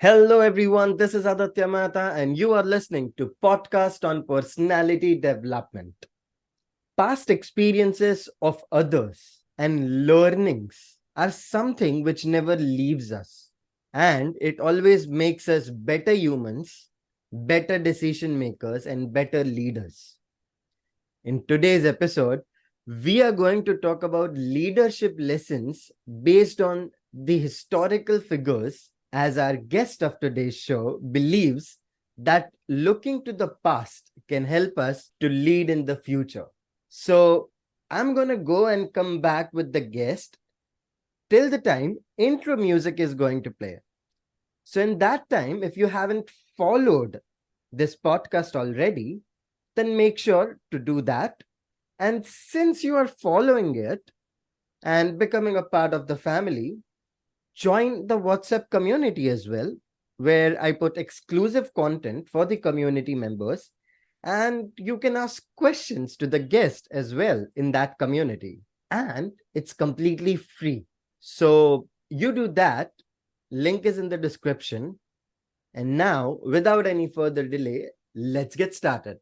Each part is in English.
Hello, everyone. This is Aaditya Mehta, and you are listening to podcast on personality development. Past experiences of others and learnings are something which never leaves us, and it always makes us better humans, better decision makers, and better leaders. In today's episode, we are going to talk about leadership lessons based on the historical figures, as our guest of today's show believes that looking to the past can help us to lead in the future. So, I'm going to go and come back with the guest till the time intro music is going to play. So, in that time, if you haven't followed this podcast already, then make sure to do that. And since you are following it and becoming a part of the family, join the WhatsApp community as well, where I put exclusive content for the community members. And you can ask questions to the guest as well in that community. And it's completely free. So you do that. Link is in the description. And now, without any further delay, let's get started.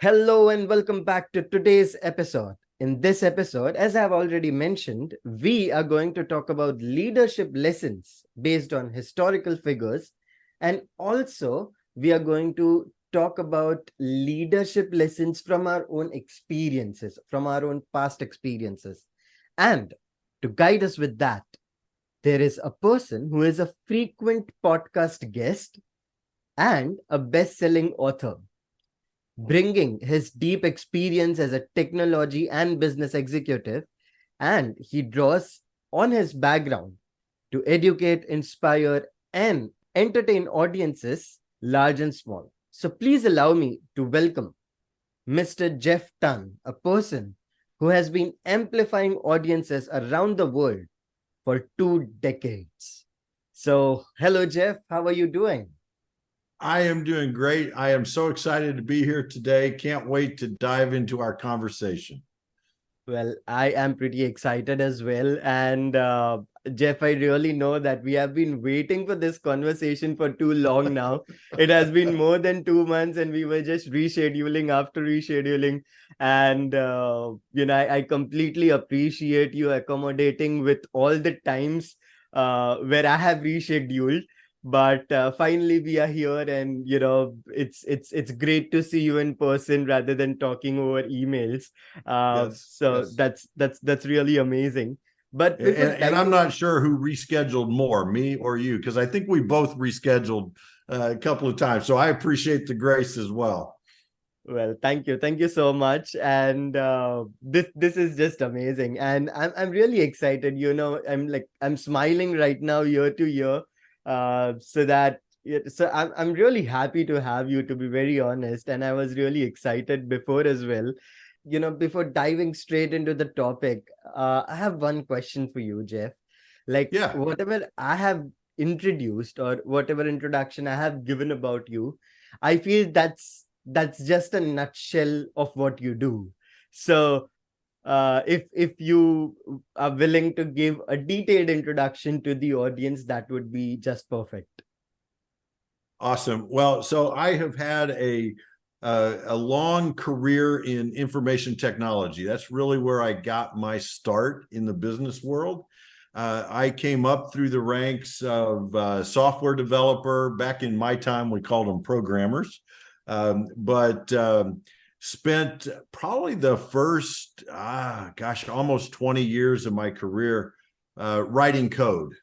Hello and welcome back to today's episode. In this episode, as I've already mentioned, we are going to talk about leadership lessons based on historical figures, and also we are going to talk about leadership lessons from our own experiences, from our own past experiences. And to guide us with that, there is a person who is a frequent podcast guest and a best selling author, bringing his deep experience as a technology and business executive, and he draws on his background to educate, inspire, and entertain audiences large and small. So please allow me to welcome Mr. Jeff Tan, a person who has been amplifying audiences around the world for 2 decades. So, hello, Jeff. How are you doing? I am doing great. I am so excited to be here today. Can't wait to dive into our conversation. Well, I am pretty excited as well. And Jeff, I really know that we have been waiting for this conversation for too long now. It has been more than 2 months, and we were just rescheduling after rescheduling. And, I completely appreciate you accommodating with all the times where I have rescheduled. But finally we are here, and it's great to see you in person rather than talking over emails. So Yes. that's really amazing. But And I'm not sure who rescheduled more, me or you, because I think we both rescheduled a couple of times. So I appreciate the grace as well. Well, thank you so much. And this is just amazing, and I'm really excited. I'm smiling right now, year to year. So that so I'm really happy to have you, to be very honest, and I was really excited before as well. Before diving straight into the topic, I have one question for you, Jeff. Like, Yeah. whatever I have introduced or whatever introduction I have given about you, I feel that's just a nutshell of what you do. So if you are willing to give a detailed introduction to the audience, that would be just perfect. Awesome. Well, so I have had a long career in information technology. That's really where I got my start in the business world. I came up through the ranks of software developer. Back in my time, we called them programmers. But spent probably the first, almost 20 years of my career writing code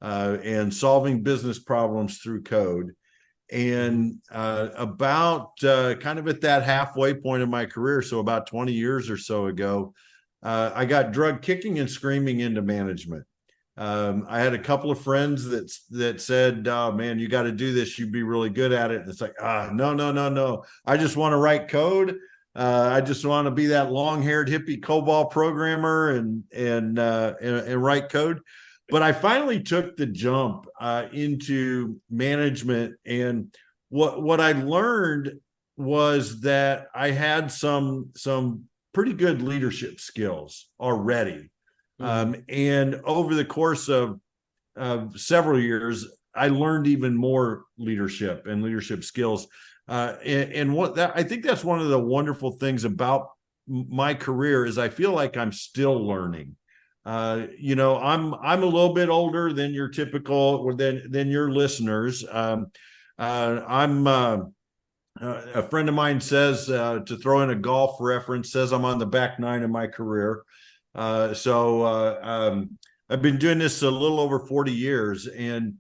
and solving business problems through code. And about kind of at that halfway point of my career, so about 20 years or so ago, I got drugged kicking and screaming into management. I had a couple of friends that said, "Oh, man, you got to do this. You'd be really good at it." And it's like, no. I just want to write code. I just want to be that long-haired hippie COBOL programmer and write code. but I finally took the jump into management, and what I learned was that I had some pretty good leadership skills already. And over the course of several years, I learned even more leadership and leadership skills. And what that, I think that's one of the wonderful things about my career is I feel like I'm still learning. I'm a little bit older than your typical or than your listeners. I'm a friend of mine says, to throw in a golf reference, says I'm on the back nine of my career. I've been doing this a little over 40 years and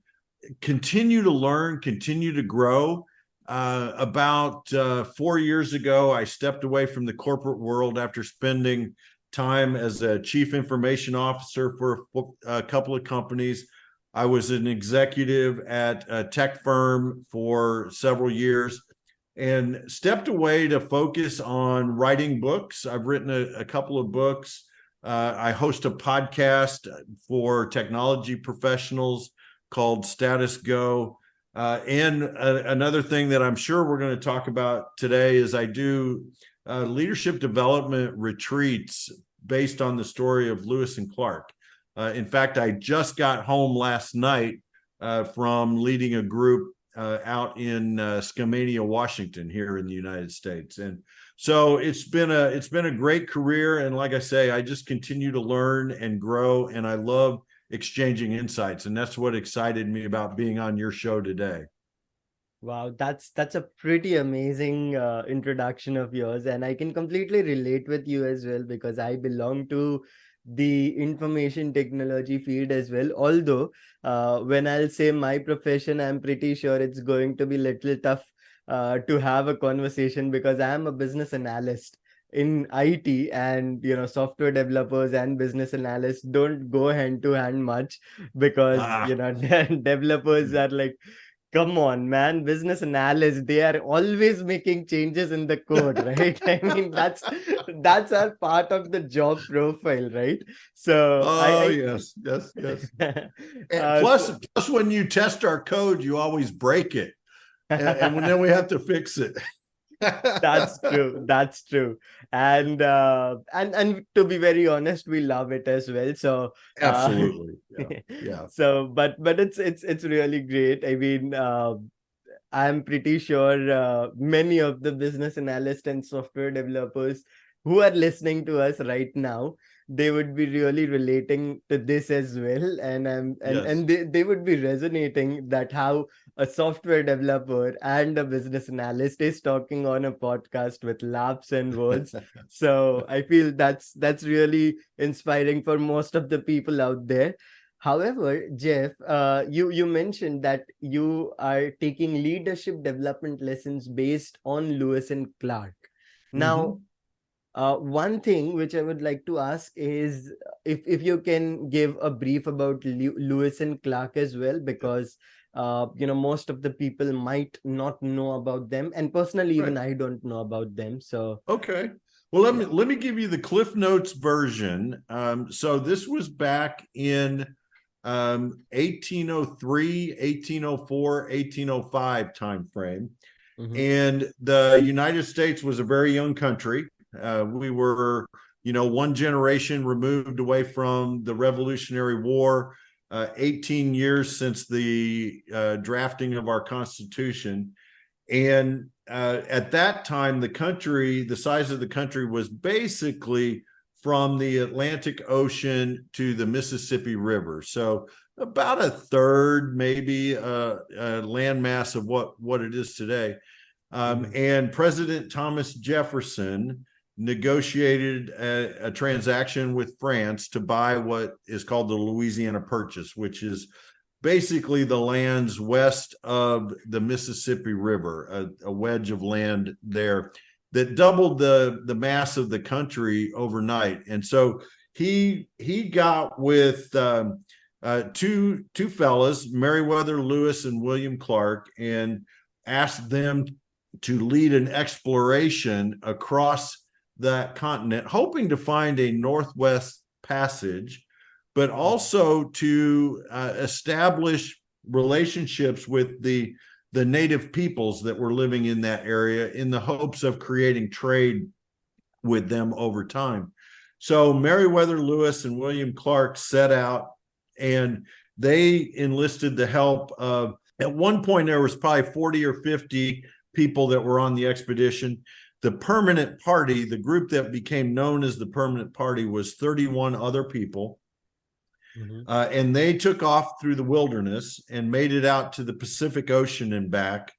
continue to learn, continue to grow. About 4 years ago, I stepped away from the corporate world after spending time as a chief information officer for a couple of companies. I was an executive at a tech firm for several years and stepped away to focus on writing books. I've written a couple of books. I host a podcast for technology professionals called Status Go. And another thing that I'm sure we're going to talk about today is I do leadership development retreats based on the story of Lewis and Clark. In fact, I just got home last night from leading a group out in Skamania, Washington, here in the United States. And so it's been a great career. And like I say, I just continue to learn and grow, and I love exchanging insights. And that's what excited me about being on your show today. Wow, that's a pretty amazing introduction of yours, and I can completely relate with you as well because I belong to the information technology field as well. Although, when I'll say my profession, I'm pretty sure it's going to be little tough to have a conversation because I'm a business analyst in IT, and software developers and business analysts don't go hand to hand much because developers are like, come on, man, business analysts, they are always making changes in the code, right? I mean, that's our part of the job profile, right? So Oh, yes. And uh, so, plus, when you test our code, you always break it, and then we have to fix it. That's true. That's true. And to be very honest, we love it as well. So Absolutely. Yeah. so but it's really great. I mean, I'm pretty sure many of the business analysts and software developers who are listening to us right now, they would be really relating to this as well, and Yes. they would be resonating that how a software developer and a business analyst is talking on a podcast with laughs and words. So I feel that's really inspiring for most of the people out there. However, Jeff, you mentioned that you are taking leadership development lessons based on Lewis and Clark. Now, Mhm. one thing which I would like to ask is if you can give a brief about Lewis and Clark as well, because most of the people might not know about them, and personally, even Right. I don't know about them. So Okay. Well, yeah. let me give you the Cliff Notes version. So this was back in 1803, 1804, 1805 timeframe. Mm-hmm. And the United States was a very young country. We were, one generation removed away from the Revolutionary War, 18 years since the drafting of our Constitution. And at that time, the size of the country was basically from the Atlantic Ocean to the Mississippi River. So about a third, maybe, landmass of what it is today. And President Thomas Jefferson negotiated a transaction with France to buy what is called the Louisiana Purchase, which is basically the lands west of the Mississippi River, a wedge of land there that doubled the mass of the country overnight. And so he got with two fellas, Meriwether Lewis and William Clark, and asked them to lead an exploration across that continent, hoping to find a Northwest Passage, but also to establish relationships with the native peoples that were living in that area in the hopes of creating trade with them over time. So Meriwether Lewis and William Clark set out, and they enlisted the help of, at one point, there was probably 40 or 50 people that were on the expedition. The permanent party, the group that became known as the permanent party, was 31 other people. And they took off through the wilderness and made it out to the Pacific Ocean and back,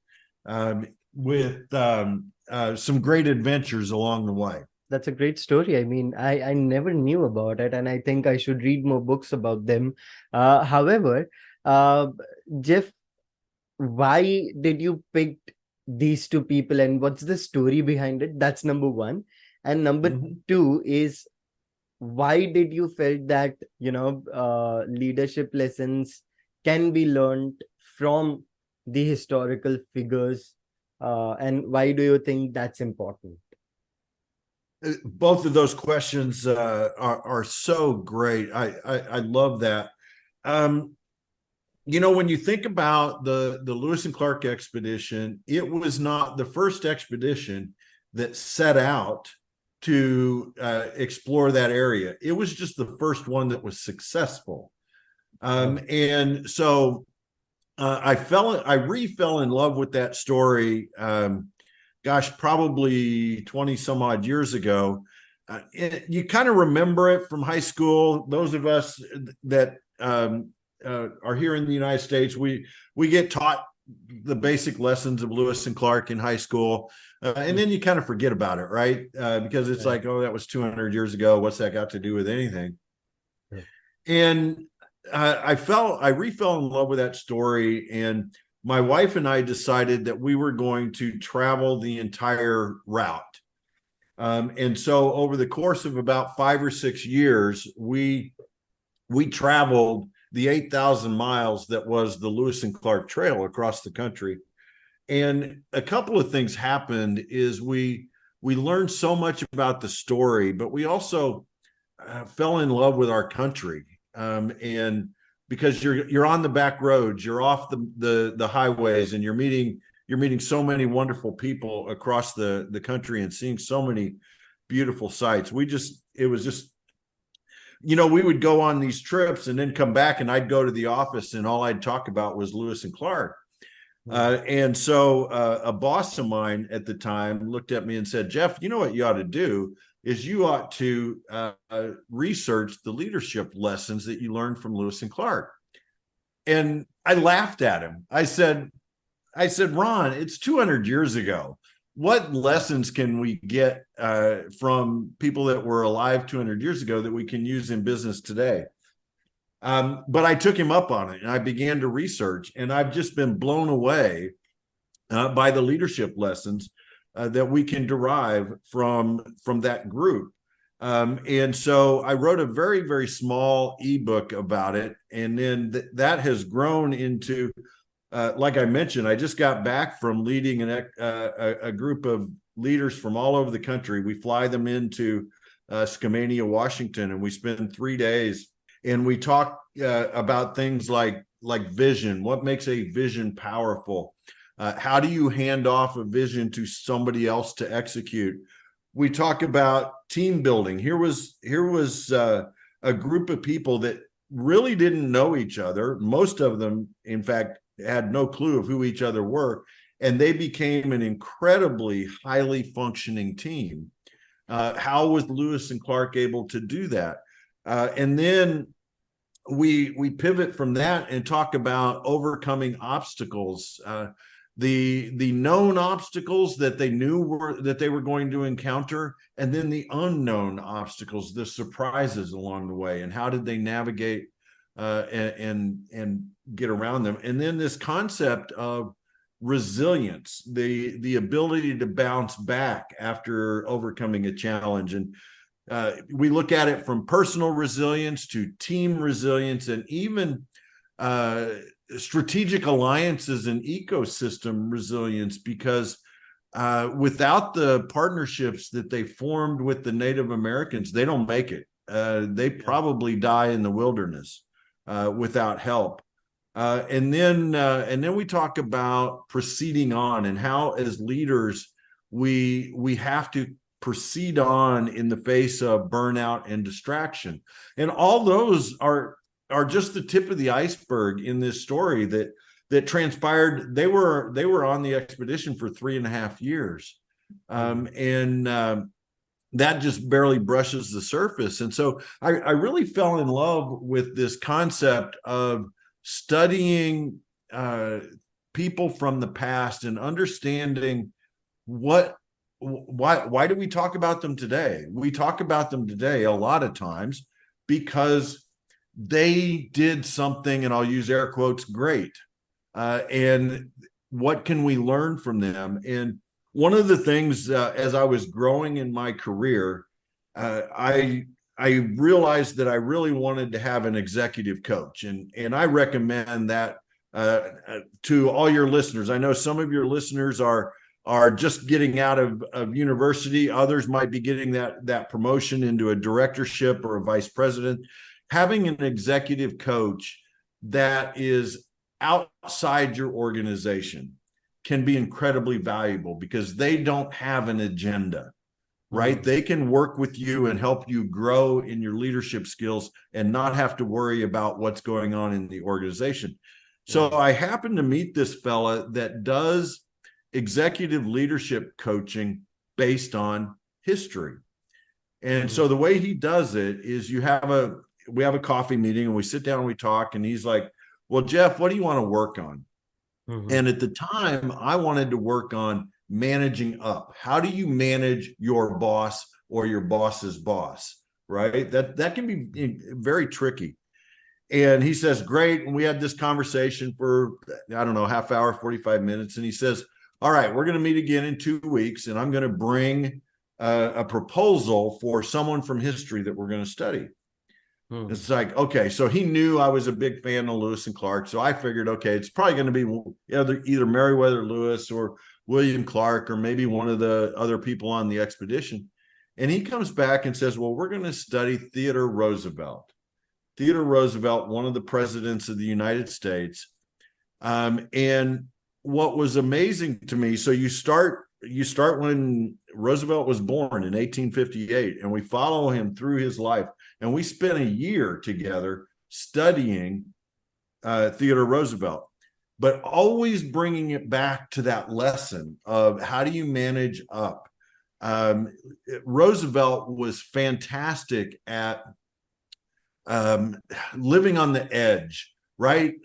with some great adventures along the way. That's a great story. I mean, I never knew about it, and I think I should read more books about them. However, Jeff, why did you pick these two people, and what's the story behind it? That's number one. And number two is, why did you felt that, leadership lessons can be learned from the historical figures, and why do you think that's important? Both of those questions are so great. I love that. When you think about the Lewis and Clark expedition, it was not the first expedition that set out to explore that area. It was just the first one that was successful. And so I re-fell in love with that story. Probably 20 some odd years ago. You kind of remember it from high school. Those of us that are here in the United States, we get taught the basic lessons of Lewis and Clark in high school. And then you kind of forget about it, right? Because it's like, oh, that was 200 years ago. What's that got to do with anything? And I re-fell in love with that story. And my wife and I decided that we were going to travel the entire route. And so over the course of about 5 or 6 years, we traveled the 8,000 miles that was the Lewis and Clark Trail across the country. And a couple of things happened is we learned so much about the story, but we also fell in love with our country. And because you're on the back roads, you're off the highways, and you're meeting so many wonderful people across the country and seeing so many beautiful sights. It was just, we would go on these trips and then come back, and I'd go to the office and all I'd talk about was Lewis and Clark. And so a boss of mine at the time looked at me and said, Jeff, you know what you ought to do is you ought to research the leadership lessons that you learned from Lewis and Clark. And I laughed at him. I said, Ron, it's 200 years ago. What lessons can we get from people that were alive 200 years ago that we can use in business today? But I took him up on it, and I began to research, and I've just been blown away by the leadership lessons that we can derive from that group. And so I wrote a very, very small ebook about it. And then that has grown into, like I mentioned, I just got back from leading a group of leaders from all over the country. We fly them into Skamania, Washington, and we spend 3 days, and we talk about things like vision. What makes a vision powerful? How do you hand off a vision to somebody else to execute? We talk about team building. Here was a group of people that really didn't know each other. Most of them, in fact, had no clue of who each other were, and they became an incredibly highly functioning team. How was Lewis and Clark able to do that? And then we pivot from that and talk about overcoming obstacles. The known obstacles that they knew that they were going to encounter, and then the unknown obstacles, the surprises along the way, and how did they navigate and get around them. And then this concept of resilience, the ability to bounce back after overcoming a challenge. And we look at it from personal resilience to team resilience, and even strategic alliances and ecosystem resilience, because without the partnerships that they formed with the Native Americans, they don't make it. they probably die in the wilderness without help. And then we talk about proceeding on and how, as leaders, we have to proceed on in the face of burnout and distraction. And all those are just the tip of the iceberg in this story that transpired. They were on the expedition for 3.5 years. That just barely brushes the surface. And so I really fell in love with this concept of studying people from the past and understanding why do we talk about them today? We talk about them today a lot of times because they did something, and I'll use air quotes, great. And what can we learn from them? And one of the things, as I was growing in my career, I realized that I really wanted to have an executive coach, and I recommend that to all your listeners. I know some of your listeners are just getting out of university. Others might be getting that promotion into a directorship or a vice president. Having an executive coach that is outside your organization can be incredibly valuable because they don't have an agenda, right? They can work with you and help you grow in your leadership skills and not have to worry about what's going on in the organization. So I happened to meet this fella that does executive leadership coaching based on history. And so the way he does it is we have a coffee meeting and we sit down and we talk, and he's like, well, Jeff, what do you want to work on? And at the time, I wanted to work on managing up. How do you manage your boss or your boss's boss, right? That can be very tricky. And he says, great. And we had this conversation for, I don't know, half hour, 45 minutes. And he says, all right, we're going to meet again in 2 weeks, and I'm going to bring a proposal for someone from history that we're going to study. It's like, okay, so he knew I was a big fan of Lewis and Clark. So I figured, okay, it's probably going to be either Meriwether Lewis or William Clark, or maybe one of the other people on the expedition. And he comes back and says, well, we're going to study Theodore Roosevelt. Theodore Roosevelt, one of the presidents of the United States. And what was amazing to me, so you start when Roosevelt was born in 1858, and we follow him through his life. And we spent a year together studying Theodore Roosevelt, but always bringing it back to that lesson of how do you manage up. Roosevelt was fantastic at living on the edge, right?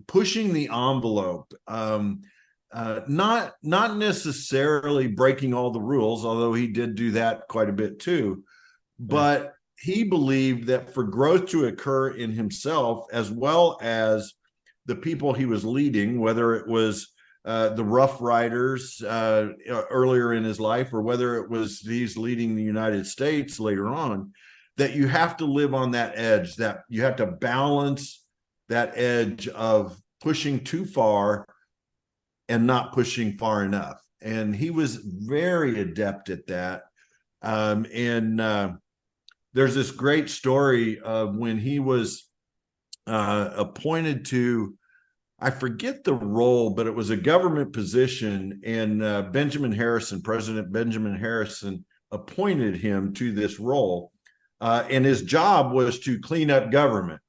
Pushing the envelope, not necessarily breaking all the rules, although he did do that quite a bit too. But he believed that for growth to occur in himself, as well as the people he was leading, whether it was the Rough Riders earlier in his life, or whether it was he's leading the United States later on, that you have to live on that edge, that you have to balance that edge of pushing too far and not pushing far enough. And he was very adept at that. There's this great story of when he was appointed to, I forget the role, but it was a government position, and President Benjamin Harrison appointed him to this role. And his job was to clean up government.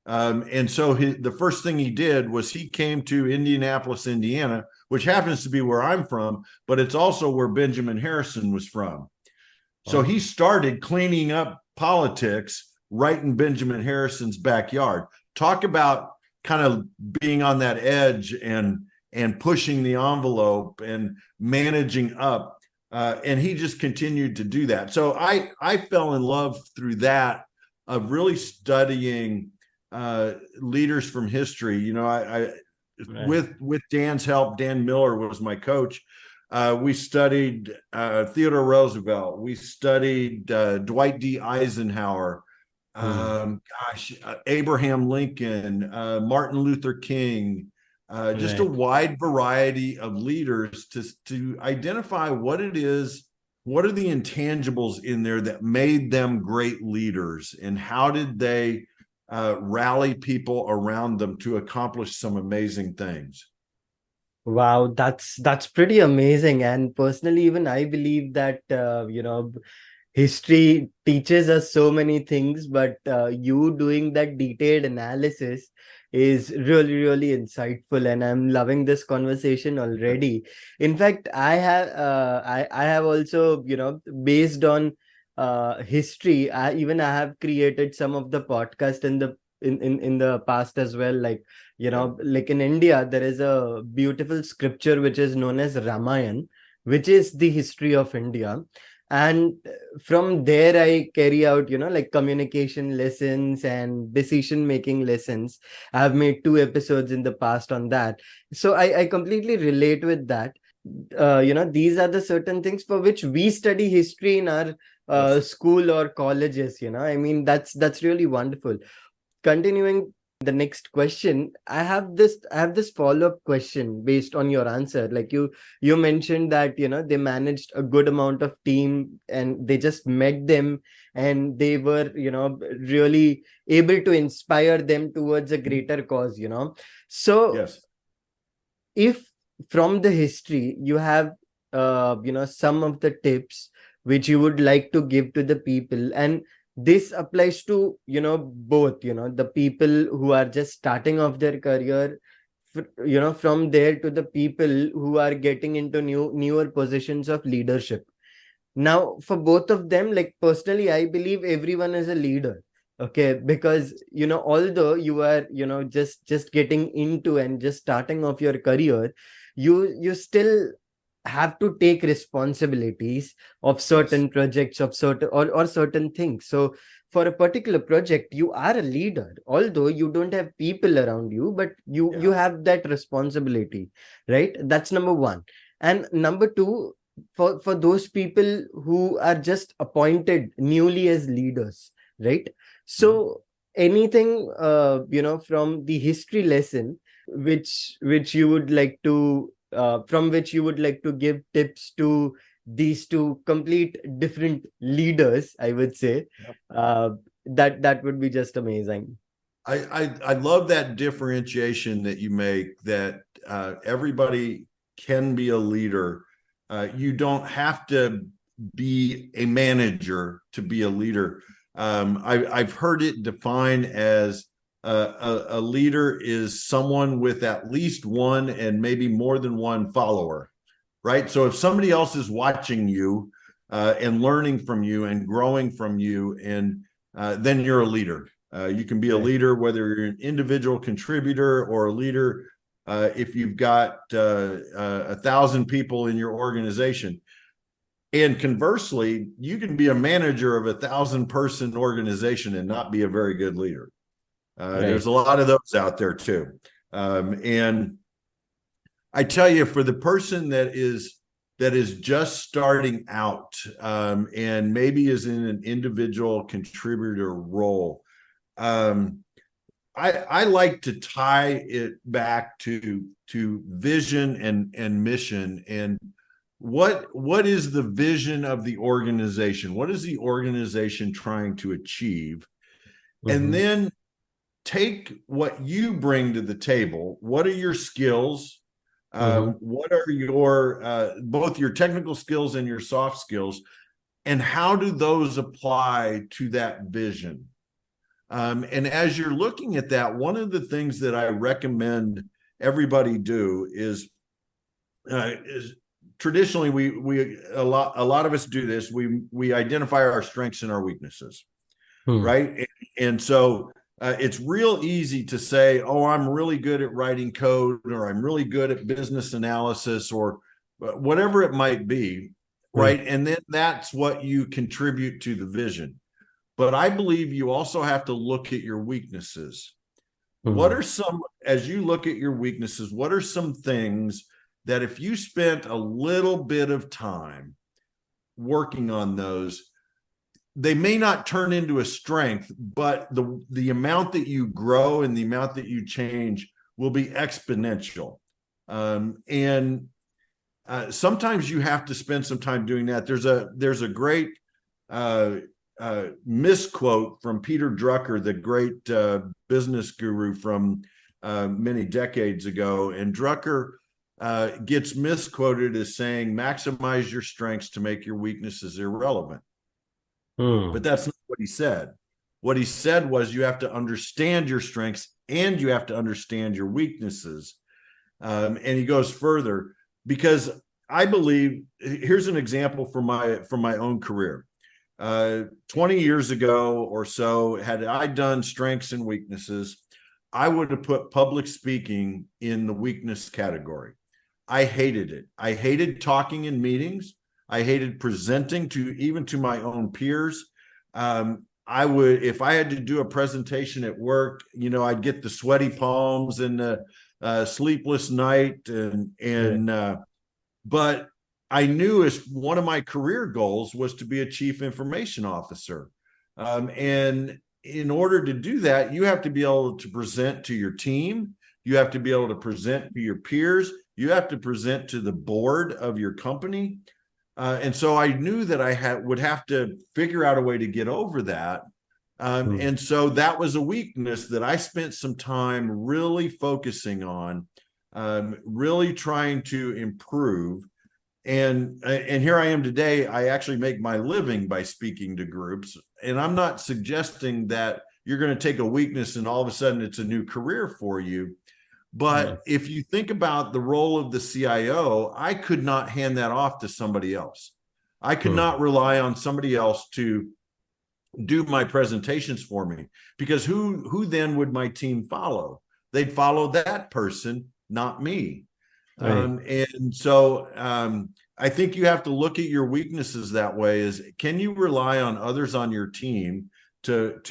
And so the first thing he did was he came to Indianapolis, Indiana, which happens to be where I'm from, but it's also where Benjamin Harrison was from. So he started cleaning up politics right in Benjamin Harrison's backyard. Talk about kind of being on that edge and pushing the envelope and managing up. And he just continued to do that. So I fell in love through that, of really studying leaders from history. You know, with Dan's help, Dan Miller was my coach. We studied Theodore Roosevelt. We studied Dwight D. Eisenhower. Abraham Lincoln, Martin Luther King. Just a wide variety of leaders to identify what it is what are the intangibles in there that made them great leaders, and how did they rally people around them to accomplish some amazing things? Wow, that's pretty amazing. And personally, even I believe that history teaches us so many things, but you doing that detailed analysis is really, really insightful, and I'm loving this conversation already. In fact, I have also, based on history, I have created some of the podcast in the past as well. Like, Yeah. like in India, there is a beautiful scripture which is known as Ramayan, which is the history of India. And from there I carry out, like communication lessons and decision making lessons. I've made 2 episodes in the past on that, so I completely relate with that. These are the certain things for which we study history in our Yes. school or colleges. I mean, that's really wonderful. Continuing the next question, I have this follow-up question based on your answer. Like, you mentioned that they managed a good amount of team and they just met them, and they were really able to inspire them towards a greater cause. So Yes. if from the history you have some of the tips which you would like to give to the people, and this applies to both the people who are just starting off their career, from there to the people who are getting into newer positions of leadership. Now, for both of them, like personally, I believe everyone is a leader. Okay, because although you are just getting into and just starting off your career, you still have to take responsibilities of Yes. certain projects, of or certain things. So for a particular project, you are a leader, although you don't have people around you, but you Yeah. have that responsibility, right? That's number one. And number two, for those people who are just appointed newly as leaders, right? Mhm. So anything from the history lesson which you would like to from which you would like to give tips to these two complete different leaders, I would say, Yep. uh, that would be just amazing. I love that differentiation that you make, that everybody can be a leader. You don't have to be a manager to be a leader. I've heard it defined as a leader is someone with at least one and maybe more than one follower, right? So if somebody else is watching you and learning from you and growing from you, and then you're a leader. You can be a Right. leader whether you're an individual contributor or a leader if you've got 1,000 people in your organization. And conversely, you can be a manager of 1,000-person organization and not be a very good leader. There's Right. a lot of those out there too. And I tell you, for the person that is just starting out and maybe is in an individual contributor role, um, I like to tie it back to vision and mission, and what is the vision of the organization? What is the organization trying to achieve? And Mm-hmm. then take what you bring to the table. What are your skills? Mm-hmm. What are your both your technical skills and your soft skills, and how do those apply to that vision? And as you're looking at that, one of the things that I recommend everybody do is traditionally we a lot of us do this. We identify our strengths and our weaknesses, Hmm. right? And so it's real easy to say, oh, I'm really good at writing code, or I'm really good at business analysis, or whatever it might be, Hmm. right? And then that's what you contribute to the vision. But I believe you also have to look at your weaknesses. What Hmm. are some, as you look at your weaknesses, what are some things that if you spent a little bit of time working on those, they may not turn into a strength, but the amount that you grow and the amount that you change will be exponential. And sometimes you have to spend some time doing that. There's a great misquote from Peter Drucker, the great business guru from many decades ago. And Drucker gets misquoted as saying, maximize your strengths to make your weaknesses irrelevant. But that's not what he said. What he said was you have to understand your strengths and you have to understand your weaknesses. And he goes further, because I believe, here's an example from my own career. 20 years ago or so, had I done strengths and weaknesses, I would have put public speaking in the weakness category. I hated it. I hated talking in meetings. I hated presenting even to my own peers. I would, if I had to do a presentation at work, I'd get the sweaty palms and the sleepless night, but I knew as one of my career goals was to be a chief information officer. And in order to do that, you have to be able to present to your team. You have to be able to present to your peers. You have to present to the board of your company. And so I knew that I would have to figure out a way to get over that. And so that was a weakness that I spent some time really focusing on, really trying to improve. And here I am today. I actually make my living by speaking to groups. And I'm not suggesting that you're going to take a weakness and all of a sudden it's a new career for you. But if you think about the role of the CIO, I could not hand that off to somebody else. I could not rely on somebody else to do my presentations for me, because who then would my team follow? They'd follow that person, not me. And so I think you have to look at your weaknesses that way. Is, can you rely on others on your team to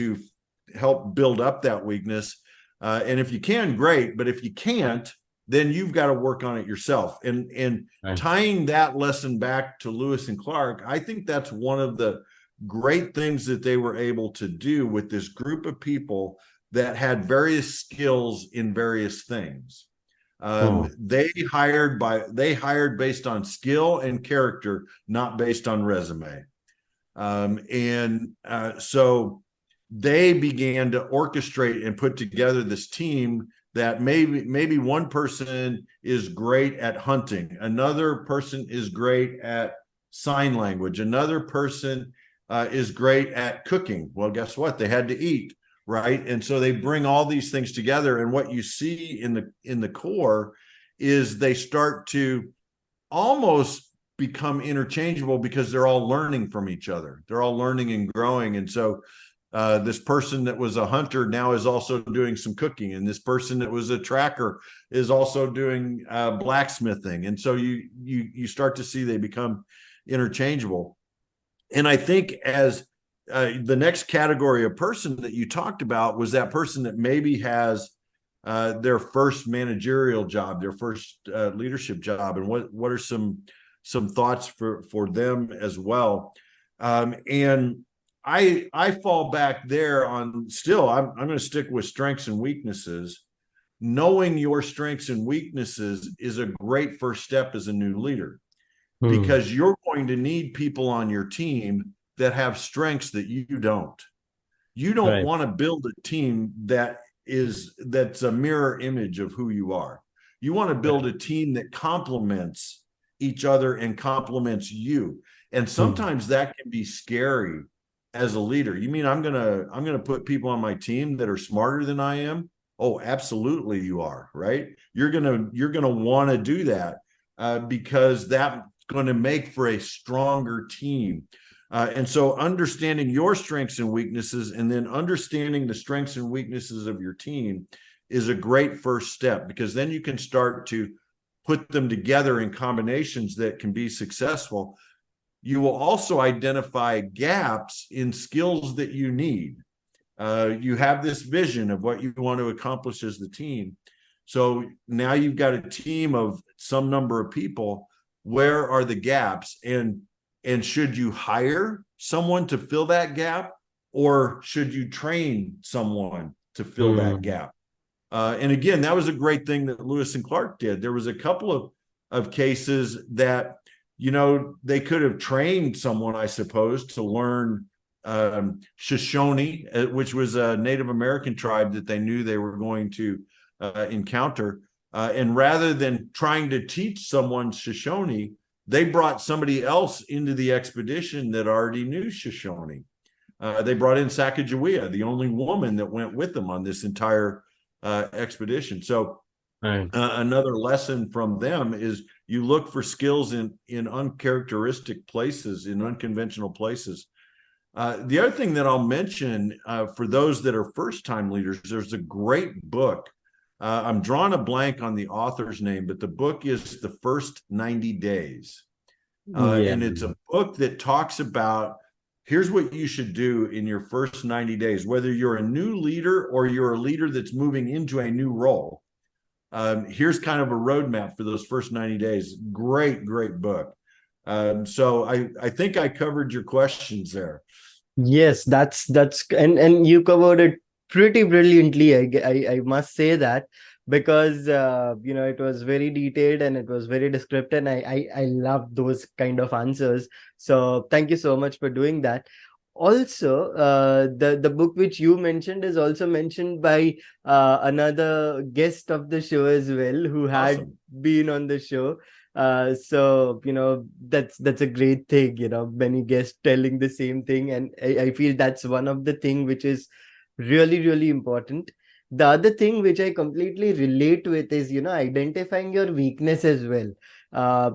help build up that weakness? And if you can, great. But if you can't, then you've got to work on it yourself. And tying that lesson back to Lewis and Clark, I think that's one of the great things that they were able to do with this group of people that had various skills in various things. They hired based on skill and character, not based on resume. So they began to orchestrate and put together this team that maybe one person is great at hunting, another person is great at sign language, another person is great at cooking. Well, guess what? They had to eat, right? And so they bring all these things together, and what you see in the core is they start to almost become interchangeable because they're all learning from each other. They're all learning and growing. And so this person that was a hunter now is also doing some cooking, and this person that was a tracker is also doing blacksmithing. And so you start to see they become interchangeable. And I think as the next category of person that you talked about was that person that maybe has their first managerial job, their first leadership job, and what are some thoughts for them as well. And I fall back there on, still I'm going to stick with strengths and weaknesses. Knowing your strengths and weaknesses is a great first step as a new leader, because you're going to need people on your team that have strengths that you don't. You don't want to build a team that's a mirror image of who you are. You want to build a team that complements each other and complements you. And sometimes that can be scary as a leader. You mean I'm gonna put people on my team that are smarter than I am? Oh, absolutely you are, right? You're gonna want to do that because that's going to make for a stronger team. And so understanding your strengths and weaknesses, and then understanding the strengths and weaknesses of your team, is a great first step, because then you can start to put them together in combinations that can be successful. You will also identify gaps in skills that you need. You have this vision of what you want to accomplish as the team. So now you've got a team of some number of people. Where are the gaps? And should you hire someone to fill that gap, or should you train someone to fill that gap? And again, that was a great thing that Lewis and Clark did. There was a couple of cases that, they could have trained someone, I suppose, to learn Shoshone, which was a Native American tribe that they knew they were going to encounter. And rather than trying to teach someone Shoshone, they brought somebody else into the expedition that already knew Shoshone. They brought in Sacagawea, the only woman that went with them on this entire expedition. So Right. Another lesson from them is you look for skills in uncharacteristic places, in unconventional places. The other thing that I'll mention for those that are first-time leaders, there's a great book. I'm drawing a blank on the author's name, but the book is The First 90 Days. And it's a book that talks about, here's what you should do in your first 90 days, whether you're a new leader or you're a leader that's moving into a new role. Here's kind of a roadmap for those first 90 days. Great book. So I think I covered your questions there. Yes, that's and you covered it pretty brilliantly. I must say that, because it was very detailed and it was very descriptive, and I love those kind of answers. So thank you so much for doing that. Also, the book which you mentioned is also mentioned by another guest of the show as well, who had Awesome. been on the show. So that's a great thing, many guests telling the same thing, and I feel that's one of the thing which is really important. The other thing which I completely relate with is identifying your weakness as well.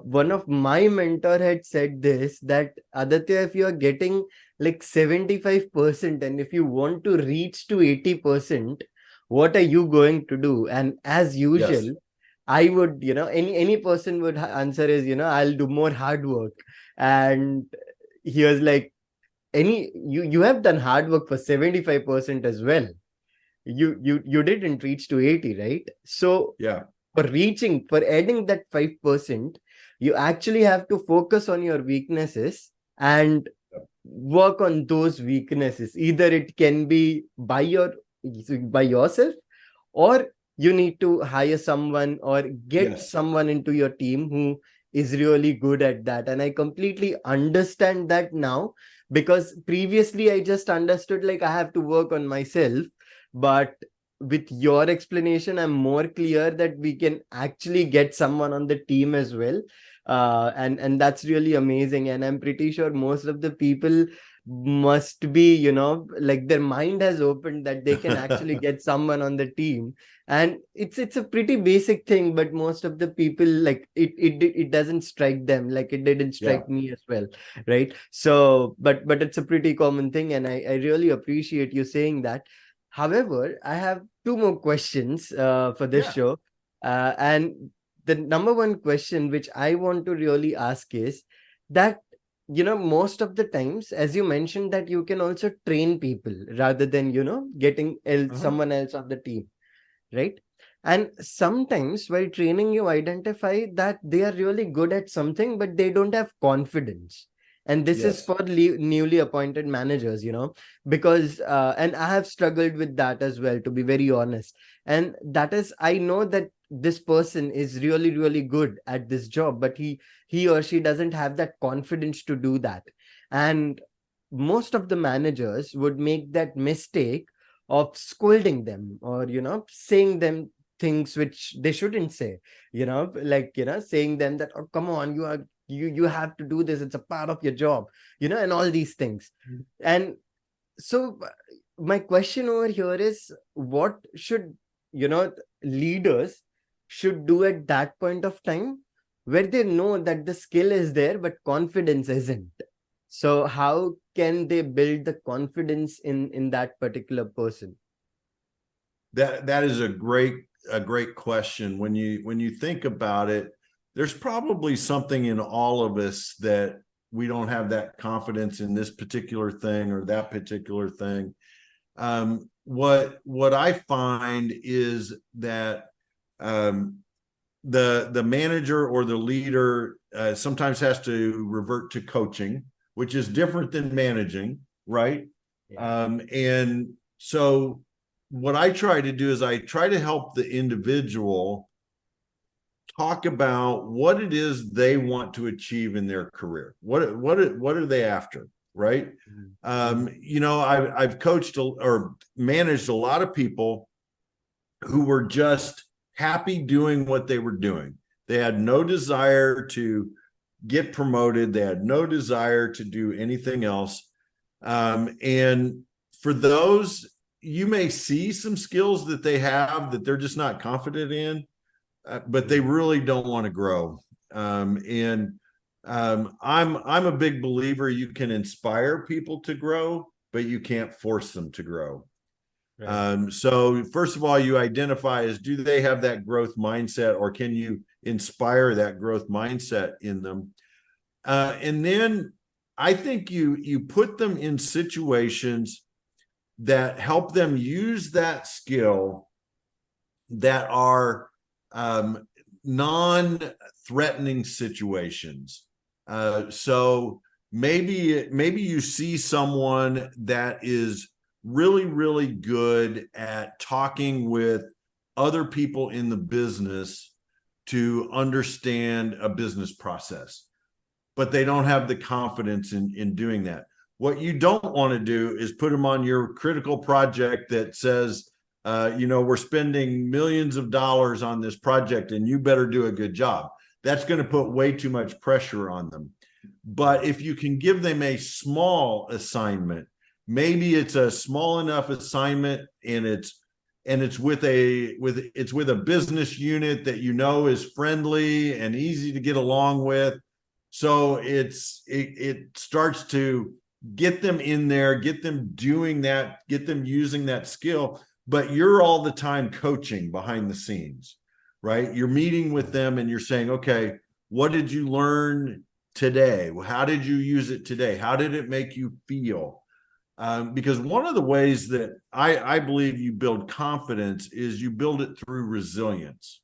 One of my mentor had said this, that Aditya, if you are getting like 75% and if you want to reach to 80%, what are you going to do? And as usual, Yes. I would, any person would answer is, I'll do more hard work. And he was like, you have done hard work for 75% as well. You didn't reach to 80, right? So Yeah. for adding that 5%, you actually have to focus on your weaknesses and work on those weaknesses. Either it can be by yourself, or you need to hire someone or get Yes. someone into your team who is really good at that. And I completely understand that now, because previously I just understood like I have to work on myself. But with your explanation, I'm more clear that we can actually get someone on the team as well. And that's really amazing, and I'm pretty sure most of the people must be, like their mind has opened that they can actually get someone on the team. And it's a pretty basic thing, but most of the people, like it doesn't strike them, like it didn't strike Yeah. me as well, right? So but it's a pretty common thing, and I really appreciate you saying that. However, I have two more questions for this Yeah. show. And the number one question which I want to really ask is that, most of the times, as you mentioned, that you can also train people rather than, getting Uh-huh. someone else on the team, right? And sometimes while training, you identify that they are really good at something, but they don't have confidence. And this is Yes. for newly appointed managers, because, and I have struggled with that as well, to be very honest. And that is, I know that this person is really good at this job, but he or she doesn't have that confidence to do that. And most of the managers would make that mistake of scolding them, or saying them things which they shouldn't say, like saying them that, oh, come on, you have to do this, it's a part of your job, and all these things. And so my question over here is, what should, leaders should do at that point of time, where they know that the skill is there but confidence isn't? So how can they build the confidence in that particular person? That is a great question. When you think about it, there's probably something in all of us that we don't have that confidence in this particular thing or that particular thing. What I find is that the manager or the leader sometimes has to revert to coaching, which is different than managing, right? Yeah. And so what I try to do is I try to help the individual talk about what it is they want to achieve in their career. What are they after, right? You know, I've coached or managed a lot of people who were just happy doing what they were doing. They had no desire to get promoted. They had no desire to do anything else. And for those, you may see some skills that they have that they're just not confident in, but they really don't want to grow. I'm a big believer you can inspire people to grow, but you can't force them to grow. Right. So first of all, you identify as, do they have that growth mindset, or can you inspire that growth mindset in them? And then I think you put them in situations that help them use that skill that are non-threatening situations. So maybe you see someone that is really, really good at talking with other people in the business to understand a business process, but they don't have the confidence in doing that. What you don't want to do is put them on your critical project that says, you know, we're spending millions of dollars on this project and you better do a good job. That's going to put way too much pressure on them. But if you can give them a small assignment, maybe it's a small enough assignment and it's with a business unit that you know is friendly and easy to get along with. So it starts to get them in there, get them doing that, get them using that skill, but you're all the time coaching behind the scenes, right? You're meeting with them and you're saying, okay, what did you learn today? How did you use it today? How did it make you feel? Because one of the ways that I believe you build confidence is you build it through resilience.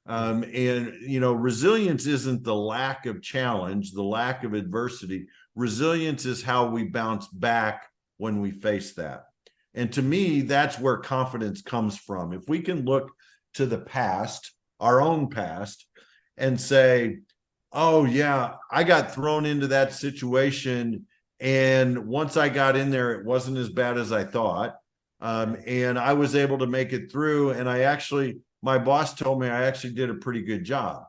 And, you know, resilience isn't the lack of challenge, the lack of adversity. Resilience is how we bounce back when we face that. And to me, that's where confidence comes from. If we can look to the past, our own past, and say, oh, yeah, I got thrown into that situation. And once I got in there, it wasn't as bad as I thought. And I was able to make it through. And my boss told me I actually did a pretty good job.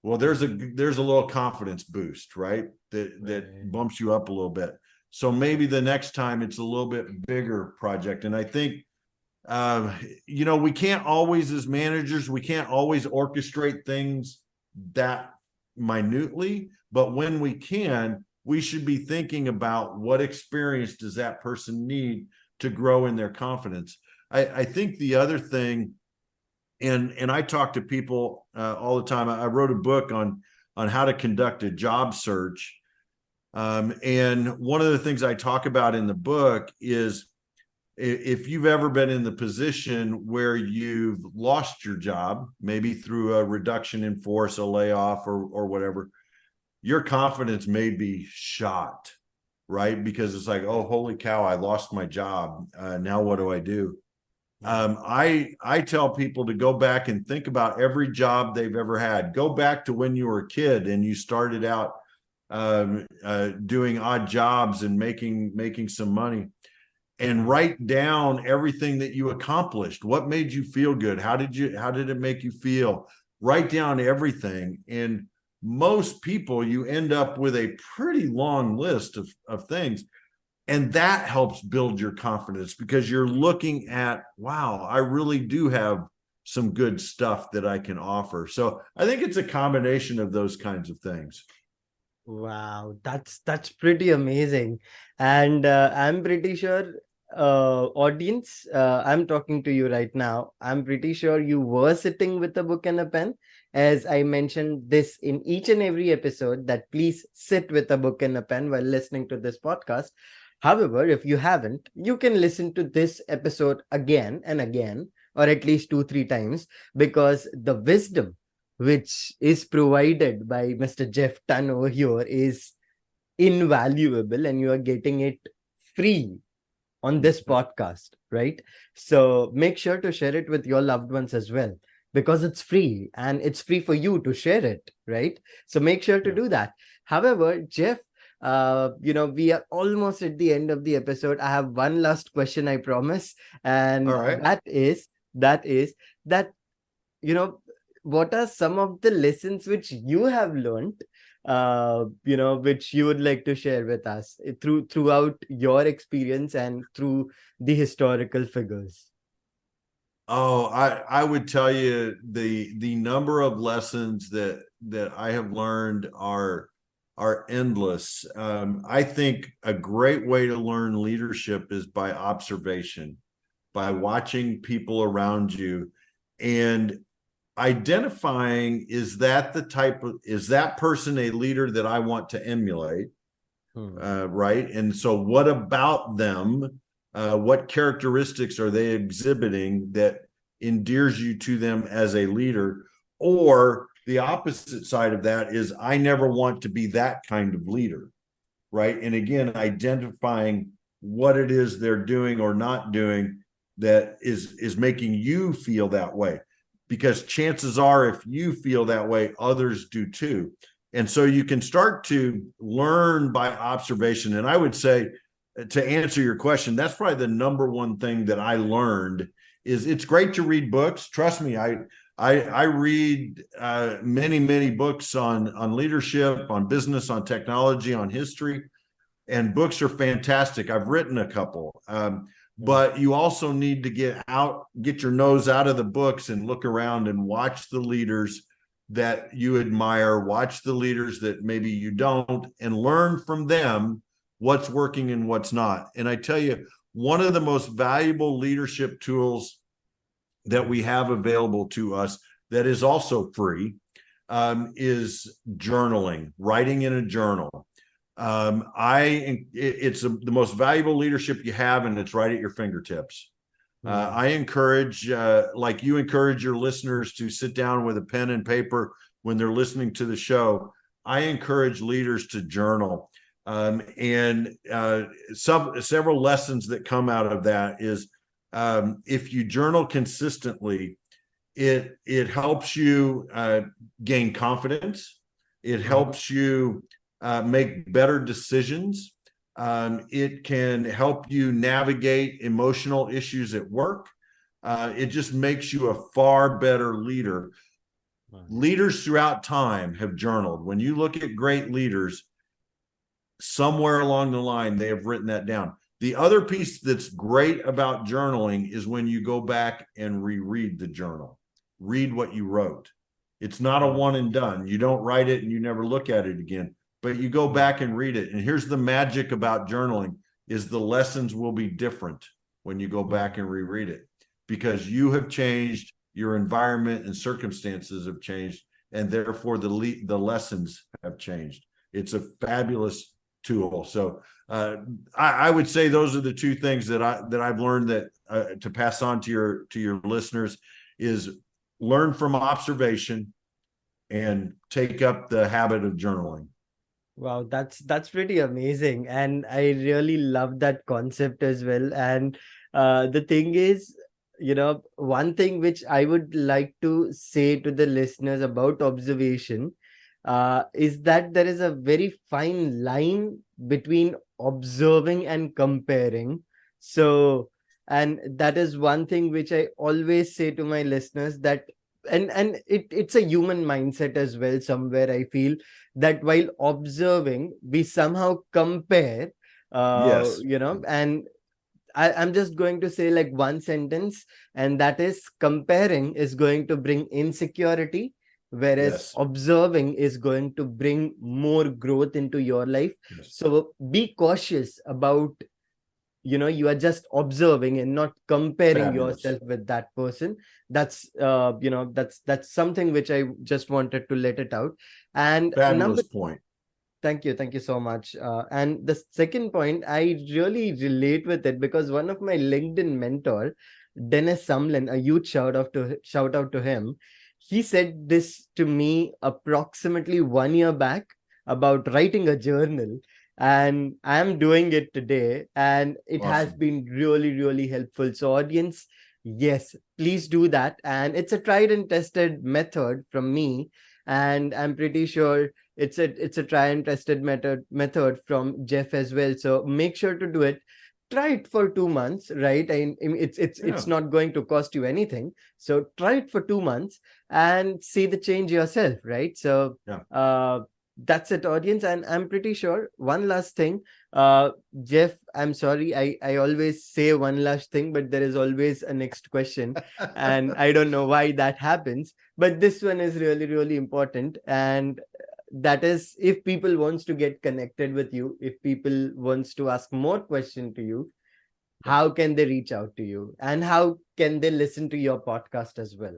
Well, there's a little confidence boost, right? That bumps you up a little bit. So maybe the next time it's a little bit bigger project. And I think, you know, we can't always, as managers, we can't always orchestrate things that minutely, but when we can, we should be thinking about what experience does that person need to grow in their confidence. I think the other thing, and I talk to people all the time. I wrote a book on how to conduct a job search. And one of the things I talk about in the book is, if you've ever been in the position where you've lost your job, maybe through a reduction in force, a layoff, or whatever, your confidence may be shot, right? Because it's like, oh, holy cow, I lost my job. Now what do I do? I tell people to go back and think about every job they've ever had. Go back to when you were a kid and you started out doing odd jobs and making some money, and write down everything that you accomplished. What made you feel good? How did it make you feel? Write down everything. And most people, you end up with a pretty long list of things. And that helps build your confidence, because you're looking at, wow, I really do have some good stuff that I can offer. So I think it's a combination of those kinds of things. Wow, that's pretty amazing. And I'm pretty sure, audience, I'm talking to you right now. I'm pretty sure you were sitting with a book and a pen. As I mentioned this in each and every episode, that please sit with a book and a pen while listening to this podcast. However, if you haven't, you can listen to this episode again and again, or at least 2, 3 times, because the wisdom which is provided by Mr. Jeff Tunn over here is invaluable, and you are getting it free on this podcast, right? So make sure to share it with your loved ones as well, because it's free and it's free for you to share it, right? So make sure to Yeah. do that. However, Jeff, we are almost at the end of the episode. I have one last question, I promise, and All right. that you know what are some of the lessons which you have learned, which you would like to share with us throughout your experience and through the historical figures? Oh, I would tell you the number of lessons that I have learned are endless. I think a great way to learn leadership is by observation, by watching people around you and identifying, is that person a leader that I want to emulate? Right. And so what about them? What characteristics are they exhibiting that endears you to them as a leader? Or the opposite side of that is, I never want to be that kind of leader. Right. And again, identifying what it is they're doing or not doing that is making you feel that way. Because chances are, if you feel that way, others do too. And so you can start to learn by observation. And I would say, to answer your question, that's probably the number one thing that I learned. Is it's great to read books. Trust me, I read many books on leadership, on business, on technology, on history, and books are fantastic. I've written a couple. But you also need to get your nose out of the books and look around and watch the leaders that you admire, watch the leaders that maybe you don't, and learn from them what's working and what's not. And I tell you, one of the most valuable leadership tools that we have available to us that is also free is journaling, writing in a journal. It's the most valuable leadership you have, and it's right at your fingertips. I encourage, like you encourage your listeners to sit down with a pen and paper when they're listening to the show. I encourage leaders to journal. And several lessons that come out of that is, if you journal consistently, it helps you gain confidence. It helps you make better decisions. It can help you navigate emotional issues at work. It just makes you a far better leader. Leaders throughout time have journaled. When you look at great leaders, somewhere along the line, they have written that down. The other piece that's great about journaling is when you go back and reread the journal, read what you wrote. It's not a one and done. You don't write it and you never look at it again, but you go back and read it. And here's the magic about journaling is the lessons will be different when you go back and reread it, because you have changed, your environment and circumstances have changed, and therefore the lessons have changed. It's a fabulous tool. So I would say those are the two things that I've learned that to pass on to your listeners is learn from observation and take up the habit of journaling. Wow, that's pretty amazing, and I really love that concept as well. And the thing is, one thing which I would like to say to the listeners about observation is that there is a very fine line between observing and comparing. So, and that is one thing which I always say to my listeners, that and it's a human mindset as well. Somewhere I feel that while observing, we somehow compare, Yes. and I'm just going to say like one sentence, and that is, comparing is going to bring insecurity, whereas Yes. observing is going to bring more growth into your life. Yes. So be cautious about, you are just observing and not comparing Fabulous. yourself with that person. That's that's something which I just wanted to let it out. And Fabulous point. Thank you so much. And the second point, I really relate with it because one of my LinkedIn mentor, Dennis Sumlin, a huge shout out to him. He said this to me approximately 1 year back about writing a journal, and I am doing it today, and it has Awesome. been really helpful. So, audience, Yes, please do that. And it's a tried and tested method from me. And I'm pretty sure it's a tried and tested method from Jeff as well. So make sure to do it. Try it for 2 months, right? I mean, it's Yeah. not going to cost you anything. So try it for 2 months and see the change yourself, right? So Yeah. that's it, audience. And I'm pretty sure one last thing, Jeff, I'm sorry, I always say one last thing, but there is always a next question, and I don't know why that happens. But this one is really, really important, and that is, if people wants to get connected with you, if people wants to ask more question to you, how can they reach out to you, and how can they listen to your podcast as well?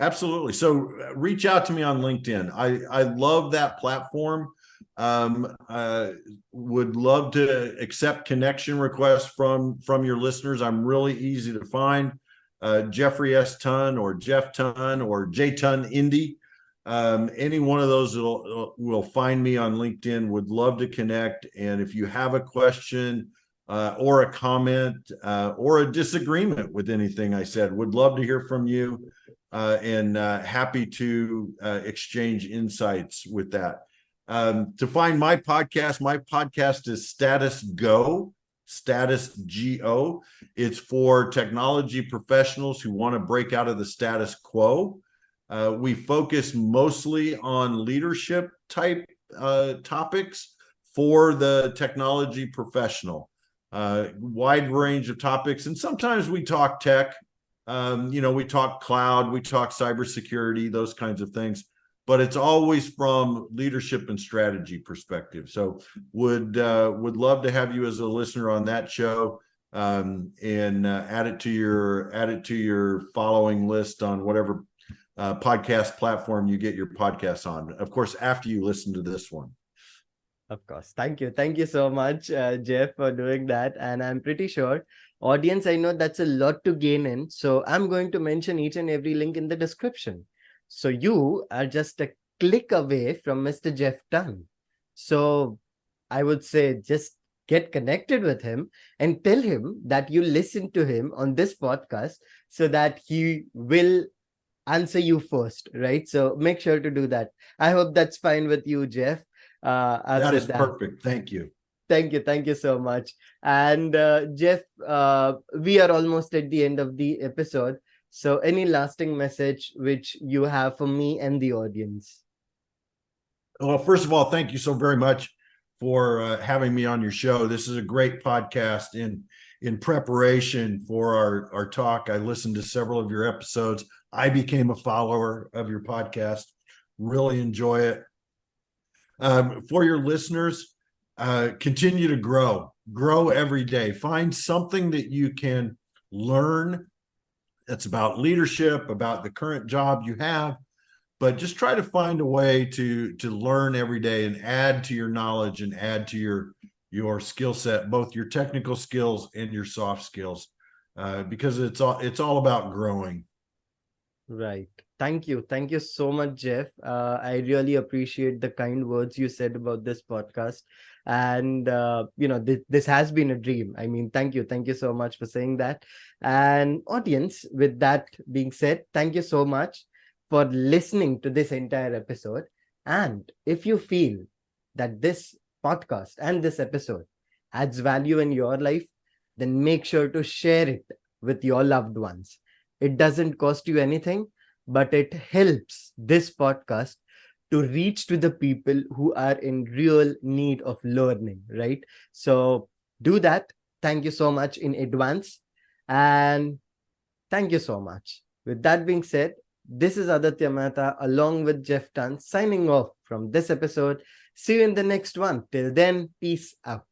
Absolutely. So reach out to me on LinkedIn. I love that platform. Would love to accept connection requests from your listeners. I'm really easy to find. Jeffrey S. Tun or Jeff Tun or J Tun Indy. Any one of those will find me on LinkedIn. Would love to connect. And if you have a question or a comment or a disagreement with anything I said, would love to hear from you. And happy to exchange insights with that. To find my podcast is Status Go, Status Go. It's for technology professionals who want to break out of the status quo. We focus mostly on leadership type topics for the technology professional. Wide range of topics, and sometimes we talk tech. We talk cloud, we talk cybersecurity, those kinds of things, but it's always from leadership and strategy perspective. So would love to have you as a listener on that show, and add it to your following list on whatever podcast platform you get your podcasts on. Of course, after you listen to this one. Of course. Thank you. Thank you so much, Jeff, for doing that. And I'm pretty sure, audience, I know that's a lot to gain in. So I'm going to mention each and every link in the description. So you are just a click away from Mr. Jeff Dunn. So I would say just get connected with him and tell him that you listen to him on this podcast so that he will answer you first, right? So make sure to do that. I hope that's fine with you, Jeff. That After is that, perfect. Thank you. thank you so much. And Jeff, we are almost at the end of the episode. So any lasting message which you have for me and the audience? Well, first of all, thank you so very much for having me on your show. This is a great podcast. In preparation for our talk, I listened to several of your episodes. I became a follower of your podcast. Really enjoy it. For your listeners, continue to grow every day. Find something that you can learn that's about leadership, about the current job you have, but just try to find a way to learn every day and add to your knowledge and add to your skill set, both your technical skills and your soft skills, because it's all about growing. Right. Thank you. Thank you so much, Jeff. I really appreciate the kind words you said about this podcast. And, this has been a dream. I mean, thank you. Thank you so much for saying that. And audience, with that being said, thank you so much for listening to this entire episode. And if you feel that this podcast and this episode adds value in your life, then make sure to share it with your loved ones. It doesn't cost you anything, but it helps this podcast to reach to the people who are in real need of learning, right? So do that. Thank you so much in advance. And thank you so much. With that being said, this is Aditya Mehta along with Jeff Tan signing off from this episode. See you in the next one. Till then, peace out.